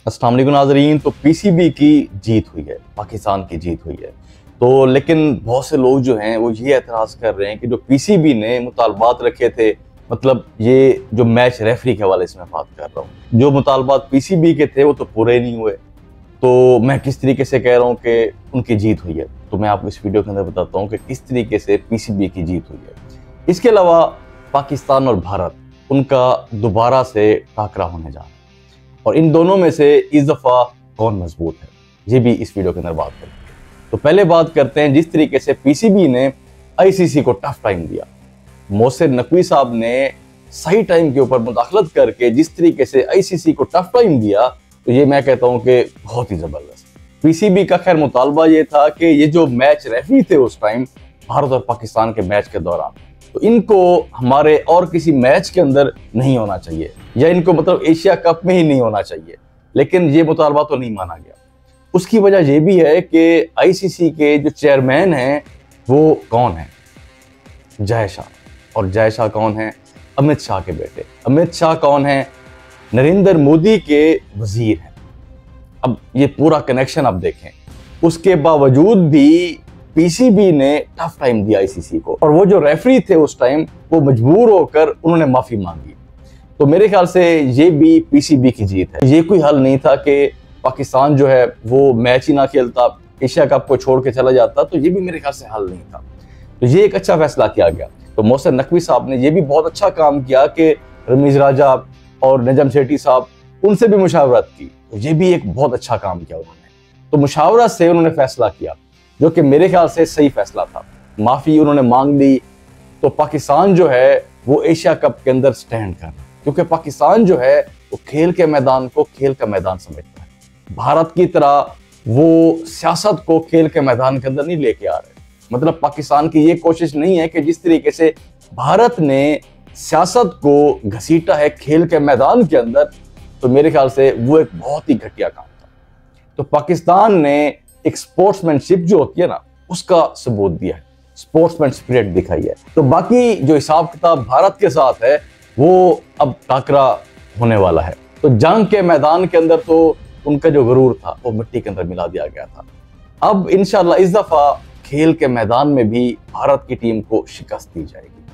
अस्सलाम वालेकुम नाज़रीन। तो पीसीबी की जीत हुई है, पाकिस्तान की जीत हुई है। तो लेकिन बहुत से लोग जो हैं वो ये एतराज़ कर रहे हैं कि जो पीसीबी ने मुतालबात रखे थे, मतलब ये जो मैच रेफरी के हवाले से मैं बात कर रहा हूँ, जो मुतालबात पीसीबी के थे वो तो पूरे नहीं हुए। तो मैं किस तरीके से कह रहा हूँ कि उनकी जीत हुई है, तो मैं आपको इस वीडियो के अंदर बताता हूँ कि किस तरीके से पीसीबी की जीत हुई है। इसके अलावा पाकिस्तान और भारत, उनका दोबारा से टाकरा होने जा रहा है और इन दोनों में से इस दफ़ा कौन मजबूत है, ये भी इस वीडियो के अंदर बात करेंगे। तो पहले बात करते हैं जिस तरीके से पीसीबी ने आईसीसी को टफ टाइम दिया। मोहसिन नकवी साहब ने सही टाइम के ऊपर मुदाखलत करके जिस तरीके से आईसीसी को टफ टाइम दिया, तो ये मैं कहता हूँ कि बहुत ही ज़बरदस्त। पीसीबी का खैर मुतालबा ये था कि ये जो मैच रेफरी थे उस टाइम भारत और पाकिस्तान के मैच के दौरान, तो इनको हमारे और किसी मैच के अंदर नहीं होना चाहिए, या इनको मतलब एशिया कप में ही नहीं होना चाहिए। लेकिन ये मुतालबा तो नहीं माना गया। उसकी वजह यह भी है कि आईसीसी के जो चेयरमैन हैं वो कौन है? जय शाह। और जय शाह कौन है? अमित शाह के बेटे। अमित शाह कौन है? नरेंद्र मोदी के वजीर हैं। अब ये पूरा कनेक्शन आप देखें, उसके बावजूद भी पीसीबी ने टफ टाइम दिया आईसीसी को, और वो जो रेफरी थे उस टाइम वो मजबूर होकर उन्होंने माफी मांगी। तो मेरे ख्याल से ये भी पीसीबी की जीत है। ये कोई हल नहीं था कि पाकिस्तान जो है वो मैच ही ना खेलता, एशिया कप को छोड़ के चला जाता, तो ये भी मेरे ख्याल से हल नहीं था। तो ये एक अच्छा फैसला किया गया। तो मोहसिन नकवी साहब ने ये भी बहुत अच्छा काम किया कि रमीज राजा और नजम सेठी साहब, उनसे भी मुशावरत की। तो ये भी एक बहुत अच्छा काम किया उन्होंने। तो मुशावरत से उन्होंने फैसला किया, जो कि मेरे ख्याल से सही फैसला था। माफी उन्होंने मांग ली, तो पाकिस्तान जो है वो एशिया कप के अंदर स्टैंड कर रहा है, क्योंकि पाकिस्तान जो है वो खेल के मैदान को खेल का मैदान समझता है। भारत की तरह वो सियासत को खेल के मैदान के अंदर नहीं लेके आ रहे। मतलब पाकिस्तान की ये कोशिश नहीं है कि जिस तरीके से भारत ने सियासत को घसीटा है खेल के मैदान के अंदर, तो मेरे ख्याल से वो एक बहुत ही घटिया काम था। तो पाकिस्तान ने एक स्पोर्ट्समैनशिप जो होती है ना, उसका सबूत दिया है, स्पोर्ट्समैन स्पिरिट दिखाई है। तो बाकी जो हिसाब किताब भारत के साथ है वो अब टाकरा होने वाला है। तो जंग के मैदान के अंदर तो उनका जो गरूर था वो मिट्टी के अंदर मिला दिया गया था। अब इंशाल्लाह इस दफा खेल के मैदान में भी भारत की टीम को शिकस्त दी जाएगी।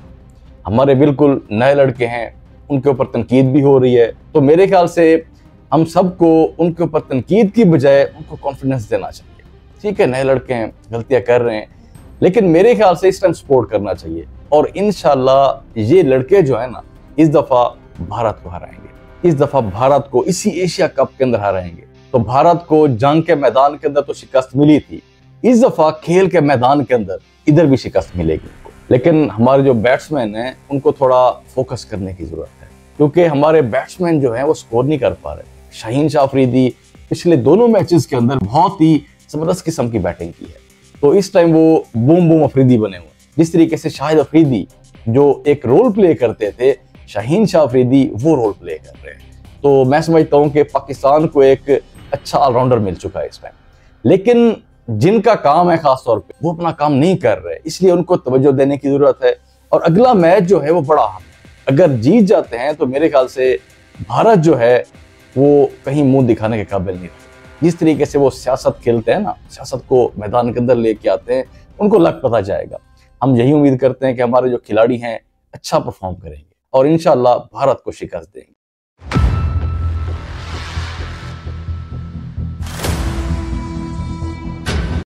हमारे बिल्कुल नए लड़के हैं, उनके ऊपर तनकीद भी हो रही है। तो मेरे ख्याल से हम सबको उनके ऊपर तनकीद की बजाय उनको कॉन्फिडेंस देना चाहिए। ठीक है, नए लड़के हैं, गलतियां कर रहे हैं, लेकिन मेरे ख्याल से इस टाइम सपोर्ट करना चाहिए। और इंशाल्लाह ये लड़के जो है ना, इस दफा भारत को हराएंगे। इस दफा भारत को इसी एशिया कप के अंदर हराएंगे। तो भारत को जंग के मैदान के अंदर तो शिकस्त मिली थी, इस दफा खेल के मैदान के अंदर इधर भी शिकस्त मिलेगी उनको। लेकिन हमारे जो बैट्समैन हैं उनको थोड़ा फोकस करने की जरूरत है, क्योंकि हमारे बैट्समैन जो हैं वो स्कोर नहीं कर पा रहे। शाहीन शाह अफरीदी पिछले दोनों मैचेस के अंदर बहुत ही जबरदस्त किस्म की बैटिंग की है। तो इस टाइम वो बूम बूम अफरीदी बने हुए। जिस तरीके से शाहिद अफरीदी जो एक रोल प्ले करते थे, शाहीन शाह अफरीदी वो रोल प्ले कर रहे हैं। तो मैं समझता हूँ कि पाकिस्तान को एक अच्छा ऑलराउंडर मिल चुका है इस टाइम। लेकिन जिनका काम है खास तौर पे, वो अपना काम नहीं कर रहे, इसलिए उनको तवज्जो देने की जरूरत है। और अगला मैच जो है वो बड़ा अहम है। अगर जीत जाते हैं तो मेरे ख्याल से भारत जो है वो कहीं मुंह दिखाने के काबिल नहीं रहे। जिस तरीके से वो सियासत खेलते हैं ना, सियासत को मैदान के अंदर लेके आते हैं, उनको लग पता जाएगा। हम यही उम्मीद करते हैं कि हमारे जो खिलाड़ी हैं अच्छा परफॉर्म करेंगे और इंशाल्लाह भारत को शिकस्त देंगे।